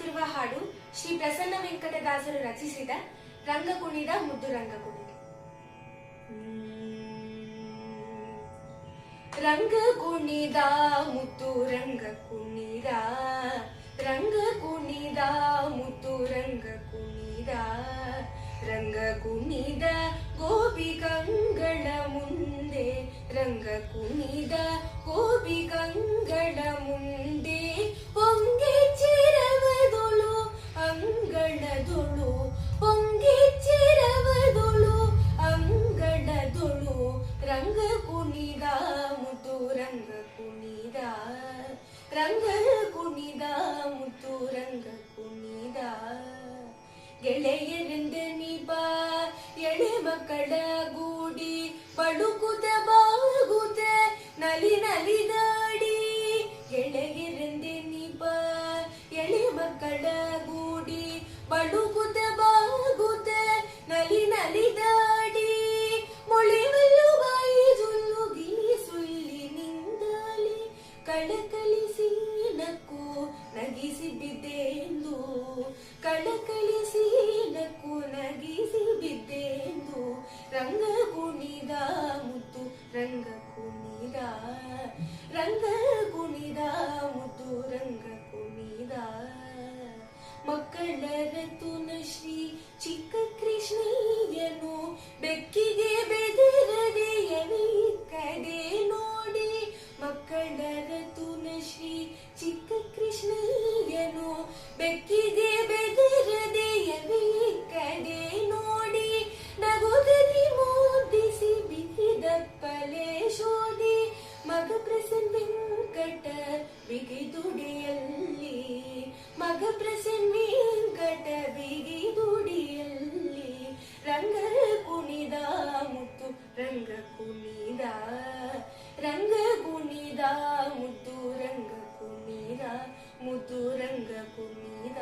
ಕೇಳುತ್ತಿರುವ ಹಾಡು ಶ್ರೀ ಪ್ರಸನ್ನ ವೆಂಕಟದಾಸರು ರಚಿಸಿದ ರಂಗ ಕುಣಿದ ಮುದ್ದು ರಂಗ ಕುಣಿದ. ರಂಗ ಕುಣಿದ ಮುದ್ದು ರಂಗ ಕುಣಿದ, ರಂಗ ಕುಣಿದ ಮುದ್ದು ರಂಗ ಕುಣಿದ, ರಂಗ ಕುಣಿದ ಗೋಪಿಕಂಗಳ ಮುಂದೆ, ರಂಗ ಕುಣಿದ ಗೋಪಿಕಂಗಳ ಮುಂದೆ, ಪೊಂಗೆ ಚಿರವದೊಳು ಅಂಗಳದೊಳು, ಪೊಂಗೆ ಚಿರವದೊಳು ಅಂಗಳದೊಳು, ರಂಗ ಕುಣಿದ ಮುದ್ದು ರಂಗ ಕುಣಿದ, ರಂಗ ಕುಣಿದ ಮುದ್ದು ರಂಗ ಕುಣಿದ. ಗೆಳೆಯರಿಂದ ನಿಬ ಎಳೆ ಮಕ್ಕಳ ಗೂಡಿ, ಬಳುಕುತ ಬಾಗುತ ನಲಿ ನಲಿದಾಡಿ, ಗೆಳೆಯರಿಂದ ನಿಬ ಎಳೆ ಮಕ್ಕಳ ಗೂಡಿ, ಬಳುಕುತ ಬಾಗುತ ನಲಿ ನಲಿದಾಡಿ, ಮೊಳೆವಲ್ಲು ಬಾಯಿ ಜುಲ್ಲುಗಿ ಸುಳ್ಳಿನಿಂದಲೇ ಕಳಕಳಿಸಿ ನಕ್ಕು ನಗಿಸಿ ಬಿದ್ದೆಂದು, ಕಳಕಳಿಸಿ ನಕ್ಕು ನಗಿಸಿ ಬಿದ್ದೆಂದು, ರಂಗ ಕುಣಿದ ಮುದ್ದು ರಂಗ ಕುಣಿದ, ರಂಗ ಕುಣಿದ ಮುದ್ದು ರಂಗ ಕುಣಿದ. ಮಕ್ಕಳ ರತುನ ಶ್ರೀ ಚಿಕ್ಕ ಕೃಷ್ಣಯ್ಯನು ಬೆಕ್ಕಿಗೆ ಬೆದರದೆ ಕಡೆ ನೋಡಿ, ಮಕ್ಕಳ ರತುನ ಶ್ರೀ ಚಿಕ್ಕ ಕೃಷ್ಣಯ್ಯನು ಬೆಕ್ಕಿಗೆ ಬೆದರದೆ ಕಡೆ ನೋಡಿ, ನಗುಗದಿ ಮೋದಿಸಿ ಬಿಗಿದಪ್ಪಲೆ ಶೋಧಿ, ಮಗ ಪ್ರಸನ್ನ ವೆಂಕಟ ಬಿಗಿದುಡಿಯಲ್ಲಿ, ಮಗ ಪ್ರಸನ್ನ ವೆಂಕಟ ಬಿಗಿದುಡಿಯಲ್ಲಿ, ರಂಗ ಕುಣಿದ ಮುದ್ದು ರಂಗ ಕುಣಿದ, ರಂಗ ಕುಣಿದ ಮುದ್ದು ರಂಗ ಕುಣಿದ, ಮುದ್ದು ರಂಗ ಕುಣಿದ.